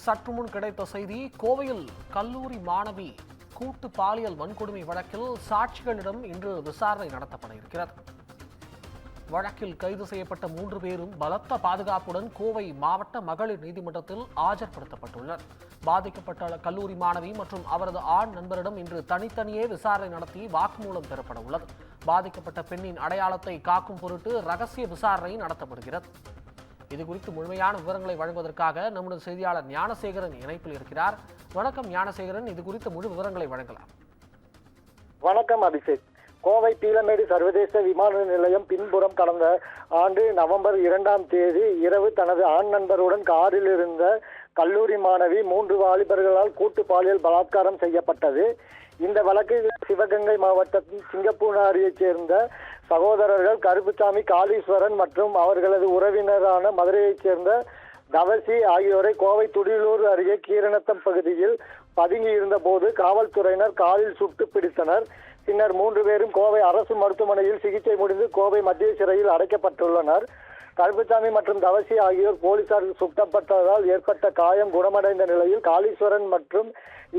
சற்று முன் கிடைத்த செய்தி. கோவையில் கல்லூரி மாணவி கூட்டு பாலியல் வன்கொடுமை வழக்கில் சாட்சிகளிடம் இன்று விசாரணை நடத்தப்பட இருக்கிறது. வழக்கில் கைது செய்யப்பட்ட 3 பேரும் பலத்த பாதுகாப்புடன் கோவை மாவட்ட மகளிர் நீதிமன்றத்தில் ஆஜர்படுத்தப்பட்டுள்ளனர். பாதிக்கப்பட்ட கல்லூரி மாணவி மற்றும் அவரது ஆண் நண்பரிடம் இன்று தனித்தனியே விசாரணை நடத்தி வாக்குமூலம் பெறப்பட உள்ளது. பாதிக்கப்பட்ட பெண்ணின் அடையாளத்தை காக்கும் பொருட்டு ரகசிய விசாரணை நடத்தப்படுகிறது. இதுகுறித்து முழுமையான விவரங்களை வழங்குவதற்காக நம்முடைய செய்தியாளர் ஞானசேகரன் இணைப்பில் இருக்கிறார். வணக்கம் ஞானசேகரன், இது குறித்த முழு விவரங்களை வழங்கலாம். வணக்கம் அபிஷேக். கோவை பீளமேடு சர்வதேச விமான நிலையம் பின்புறம் கடந்த ஆண்டு நவம்பர் 2ஆம் தேதி இரவு தனது ஆண் நண்பருடன் காரில் இருந்த கல்லூரி மாணவி 3 வாலிபர்களால் கூட்டு பாலியல் பலாத்காரம் செய்யப்பட்டது. இந்த வழக்கில் சிவகங்கை மாவட்டத்தின் சிங்கப்பூனாரியைச் சேர்ந்த சகோதரர்கள் கருப்புசாமி, காளீஸ்வரன் மற்றும் அவர்களது உறவினரான மதுரையைச் சேர்ந்த தவசி ஆகியோரை கோவை துடியலூர் அருகே கீரநத்தம் பகுதியில் பதுங்கி இருந்த போது காவல்துறையினர் காலில் சுட்டு பிடித்தனர். பின்னர் 3 பேரும் கோவை அரசு மருத்துவமனையில் சிகிச்சை முடிந்து கோவை மத்திய சிறையில் அடைக்கப்பட்டுள்ளனர். கருப்புசாமி மற்றும் தவசி ஆகியோர் போலீசார் சுட்டப்பட்டதால் ஏற்பட்ட காயம் குணமடைந்த நிலையில் காளீஸ்வரன் மற்றும்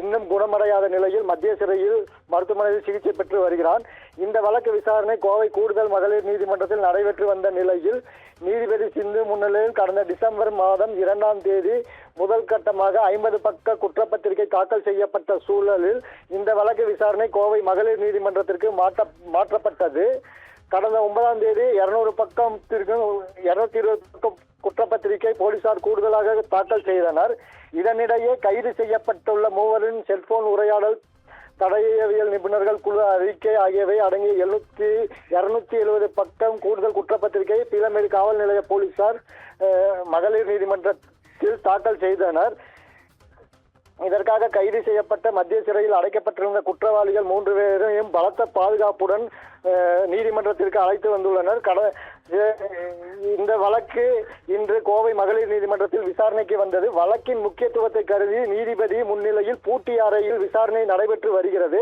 இன்னும் குணமடையாத நிலையில் மத்திய சிறையில் மருத்துவமனையில் சிகிச்சை பெற்று வருகிறான். இந்த வழக்கு விசாரணை கோவை கூடுதல் மகளிர் நீதிமன்றத்தில் நடைபெற்று வந்த நிலையில் நீதிபதி சிந்து முன்னிலையில் கடந்த டிசம்பர் மாதம் 2ஆம் தேதி முதல் கட்டமாக 50 பக்க குற்றப்பத்திரிகை தாக்கல் செய்யப்பட்ட சூழலில் இந்த வழக்கு விசாரணை கோவை மகளிர் நீதிமன்றத்திற்கு மாற்றப்பட்டது. கடந்த 9ஆம் தேதி 200 பக்கத்திற்கு 220 பக்கம் குற்றப்பத்திரிகை போலீசார் கூடுதலாக தாக்கல் செய்தனர். இதனிடையே கைது செய்யப்பட்டுள்ள 3 செல்போன் உரையாடல், தடயவியல் நிபுணர்கள் குழு அறிக்கை ஆகியவை அடங்கிய 270 பக்கம் கூடுதல் குற்றப்பத்திரிகை பீளமேடு காவல் நிலைய போலீசார் மகளிர் நீதிமன்றத்தில் தாக்கல் செய்தனர். இதற்காக கைது செய்யப்பட்ட மத்திய சிறையில் அடைக்கப்பட்டிருந்த குற்றவாளிகள் 3 பேரையும் பலத்த பாதுகாப்புடன் நீதிமன்றத்திற்கு அழைத்து வந்துள்ளனர். இந்த வழக்கு இன்று கோவை மகளிர் நீதிமன்றத்தில் விசாரணைக்கு வந்தது. வழக்கின் முக்கியத்துவத்தை கருதி நீதிபதி முன்னிலையில் பூட்டிய அறையில் விசாரணை நடைபெற்று வருகிறது.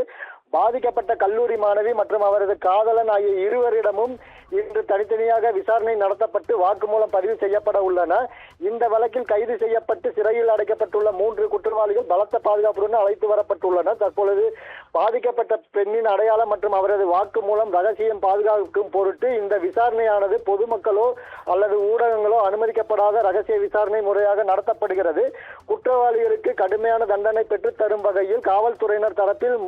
பாதிக்கப்பட்ட கல்லூரி மாணவி மற்றும் அவரது காதலன் ஆகிய இருவரிடமும் இன்று தனித்தனியாக விசாரணை நடத்தப்பட்டு வாக்குமூலம் பதிவு செய்யப்பட உள்ளன. இந்த வழக்கில் கைது செய்யப்பட்டு சிறையில் அடைக்கப்பட்டுள்ள 3 குற்றவாளிகள் பலத்த பாதுகாப்புடன் அழைத்து வரப்பட்டுள்ளனர். தற்பொழுது பாதிக்கப்பட்ட பெண்ணின் அடையாளம் மற்றும் அவரது வாக்குமூலம் ரகசியம் பாதுகாக்கும் பொருட்டு இந்த விசாரணையானது பொதுமக்களோ அல்லது ஊடகங்களோ அனுமதிக்கப்படாத ரகசிய விசாரணை முறையாக நடத்தப்படுகிறது. குற்றவாளிகளுக்கு கடுமையான தண்டனை பெற்றுத் தரும் வகையில் காவல்துறையினர் தரப்பில்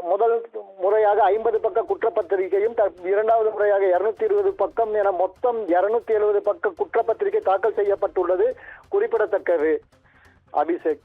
முதல் முறையாக 50 பக்க குற்றப்பத்திரிகையும், 2வது முறையாக 220 பக்கம் என மொத்தம் 270 பக்க குற்றப்பத்திரிகை தாக்கல் செய்யப்பட்டுள்ளது குறிப்பிடத்தக்கது. அபிஷேக்.